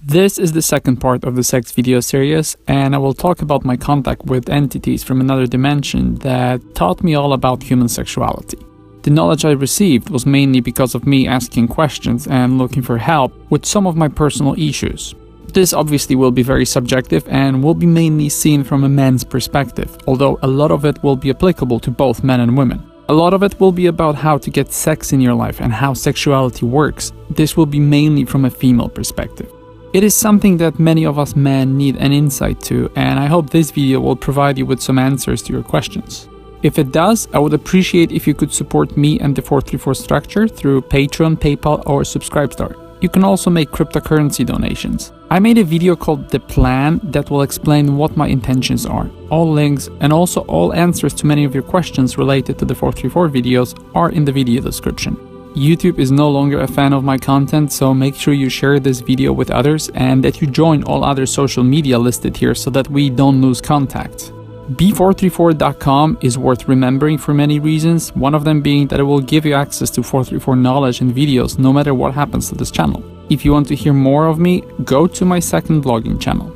This is the second part of the sex video series, and I will talk about my contact with entities from another dimension that taught me all about human sexuality. The knowledge I received was mainly because of me asking questions and looking for help with some of my personal issues. This obviously will be very subjective and will be mainly seen from a man's perspective, although a lot of it will be applicable to both men and women. A lot of it will be about how to get sex in your life and how sexuality works. This will be mainly from a female perspective. It is something that many of us men need an insight to, and I hope this video will provide you with some answers to your questions. If it does, I would appreciate if you could support me and the 434 structure through Patreon, PayPal or Subscribestar. You can also make cryptocurrency donations. I made a video called The Plan that will explain what my intentions are. All links and also all answers to many of your questions related to the 434 videos are in the video description. YouTube is no longer a fan of my content, so make sure you share this video with others and that you join all other social media listed here so that we don't lose contact. B434.com is worth remembering for many reasons, one of them being that it will give you access to 434 knowledge and videos no matter what happens to this channel. If you want to hear more of me, go to my second vlogging channel.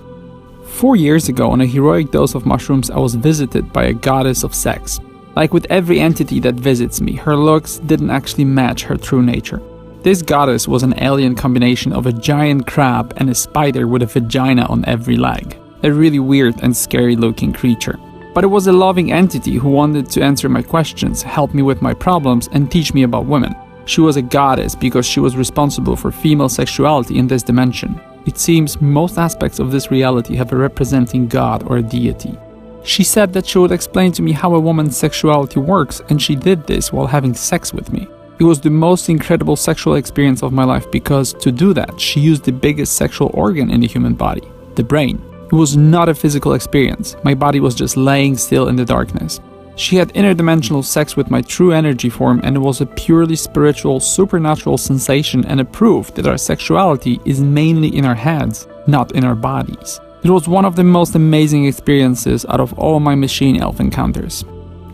4 years ago, on a heroic dose of mushrooms, I was visited by a goddess of sex. Like with every entity that visits me, her looks didn't actually match her true nature. This goddess was an alien combination of a giant crab and a spider with a vagina on every leg. A really weird and scary looking creature. But it was a loving entity who wanted to answer my questions, help me with my problems, and teach me about women. She was a goddess because she was responsible for female sexuality in this dimension. It seems most aspects of this reality have a representing god or a deity. She said that she would explain to me how a woman's sexuality works, and she did this while having sex with me. It was the most incredible sexual experience of my life because to do that, she used the biggest sexual organ in the human body, the brain. It was not a physical experience. My body was just laying still in the darkness. She had interdimensional sex with my true energy form, and it was a purely spiritual, supernatural sensation and a proof that our sexuality is mainly in our heads, not in our bodies. It was one of the most amazing experiences out of all my machine elf encounters.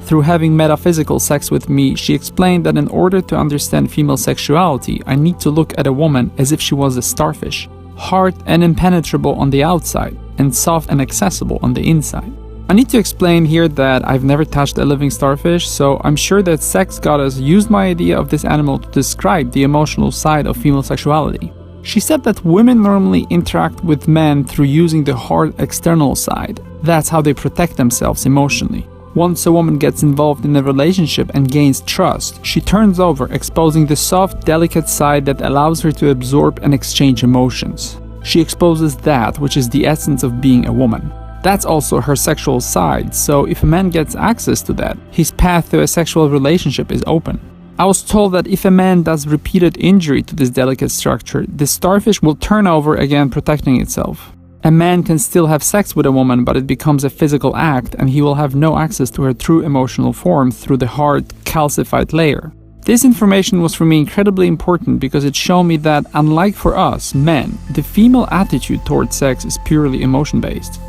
Through having metaphysical sex with me, she explained that in order to understand female sexuality, I need to look at a woman as if she was a starfish, hard and impenetrable on the outside, and soft and accessible on the inside. I need to explain here that I've never touched a living starfish, so I'm sure that sex goddess used my idea of this animal to describe the emotional side of female sexuality. She said that women normally interact with men through using the hard external side. That's how they protect themselves emotionally. Once a woman gets involved in a relationship and gains trust, she turns over, exposing the soft, delicate side that allows her to absorb and exchange emotions. She exposes that which is the essence of being a woman. That's also her sexual side, so if a man gets access to that, his path to a sexual relationship is open. I was told that if a man does repeated injury to this delicate structure, the starfish will turn over again, protecting itself. A man can still have sex with a woman, but it becomes a physical act and he will have no access to her true emotional form through the hard, calcified layer. This information was for me incredibly important because it showed me that, unlike for us, men, the female attitude towards sex is purely emotion-based.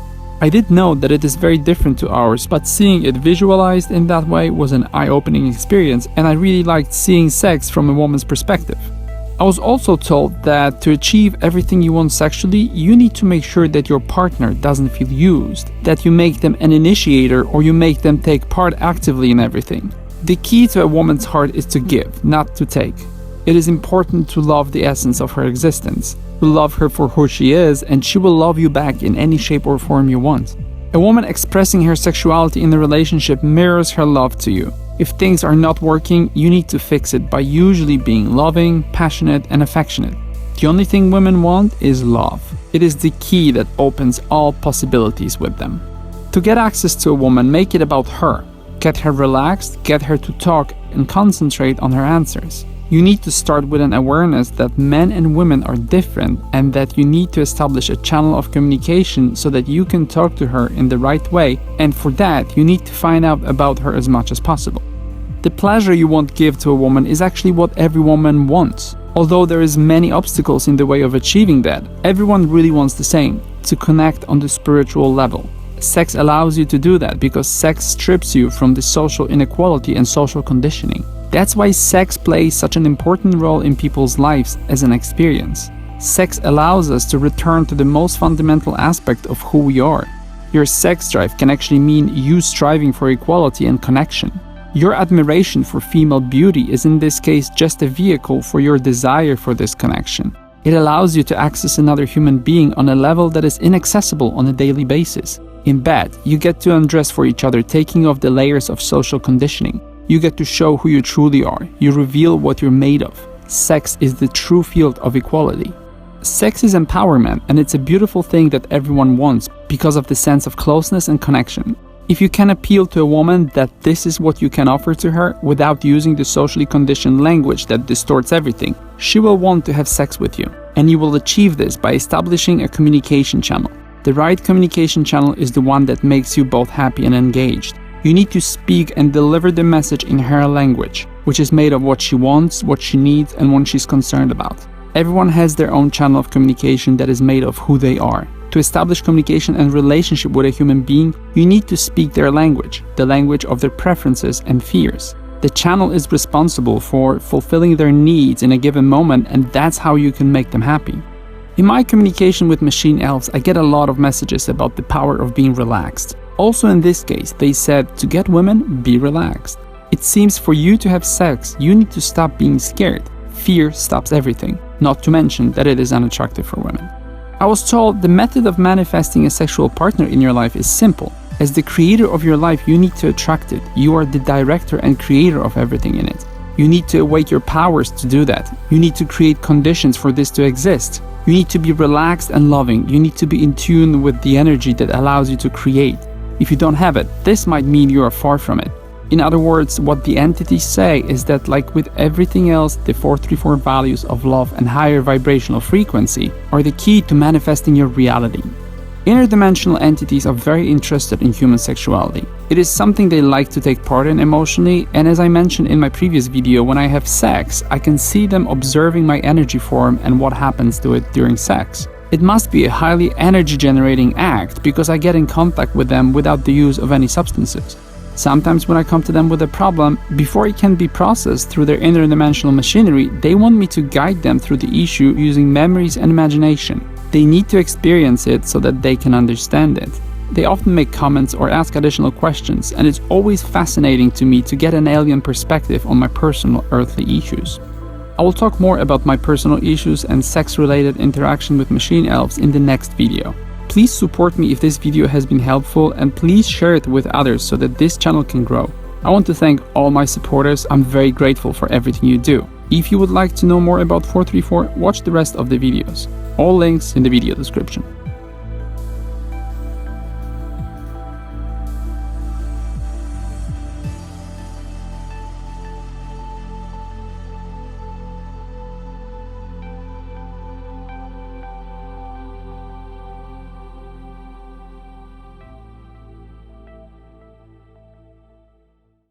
I did know that it is very different to ours, but seeing it visualized in that way was an eye-opening experience, and I really liked seeing sex from a woman's perspective. I was also told that to achieve everything you want sexually, you need to make sure that your partner doesn't feel used, that you make them an initiator or you make them take part actively in everything. The key to a woman's heart is to give, not to take. It is important to love the essence of her existence. You love her for who she is, and she will love you back in any shape or form you want. A woman expressing her sexuality in a relationship mirrors her love to you. If things are not working, you need to fix it by usually being loving, passionate, and affectionate. The only thing women want is love. It is the key that opens all possibilities with them. To get access to a woman, make it about her. Get her relaxed, get her to talk, and concentrate on her answers. You need to start with an awareness that men and women are different and that you need to establish a channel of communication so that you can talk to her in the right way, and for that you need to find out about her as much as possible. The pleasure you want to give to a woman is actually what every woman wants. Although there is many obstacles in the way of achieving that, everyone really wants the same, to connect on the spiritual level. Sex allows you to do that because sex strips you from the social inequality and social conditioning. That's why sex plays such an important role in people's lives as an experience. Sex allows us to return to the most fundamental aspect of who we are. Your sex drive can actually mean you striving for equality and connection. Your admiration for female beauty is in this case just a vehicle for your desire for this connection. It allows you to access another human being on a level that is inaccessible on a daily basis. In bed, you get to undress for each other, taking off the layers of social conditioning. You get to show who you truly are. You reveal what you're made of. Sex is the true field of equality. Sex is empowerment, and it's a beautiful thing that everyone wants because of the sense of closeness and connection. If you can appeal to a woman that this is what you can offer to her without using the socially conditioned language that distorts everything, she will want to have sex with you. And you will achieve this by establishing a communication channel. The right communication channel is the one that makes you both happy and engaged. You need to speak and deliver the message in her language, which is made of what she wants, what she needs, and what she's concerned about. Everyone has their own channel of communication that is made of who they are. To establish communication and relationship with a human being, you need to speak their language, the language of their preferences and fears. The channel is responsible for fulfilling their needs in a given moment, and that's how you can make them happy. In my communication with machine elves, I get a lot of messages about the power of being relaxed. Also in this case, they said to get women, be relaxed. It seems for you to have sex, you need to stop being scared. Fear stops everything, not to mention that it is unattractive for women. I was told the method of manifesting a sexual partner in your life is simple. As the creator of your life, you need to attract it. You are the director and creator of everything in it. You need to awake your powers to do that. You need to create conditions for this to exist. You need to be relaxed and loving. You need to be in tune with the energy that allows you to create. If you don't have it, this might mean you are far from it. In other words, what the entities say is that, like with everything else, the 434 values of love and higher vibrational frequency are the key to manifesting your reality. Interdimensional entities are very interested in human sexuality. It is something they like to take part in emotionally, and as I mentioned in my previous video, when I have sex, I can see them observing my energy form and what happens to it during sex. It must be a highly energy generating act because I get in contact with them without the use of any substances. Sometimes when I come to them with a problem, before it can be processed through their interdimensional machinery, they want me to guide them through the issue using memories and imagination. They need to experience it so that they can understand it. They often make comments or ask additional questions, and it's always fascinating to me to get an alien perspective on my personal earthly issues. I will talk more about my personal issues and sex-related interaction with machine elves in the next video. Please support me if this video has been helpful, and please share it with others so that this channel can grow. I want to thank all my supporters. I'm very grateful for everything you do. If you would like to know more about 434, watch the rest of the videos. All links in the video description.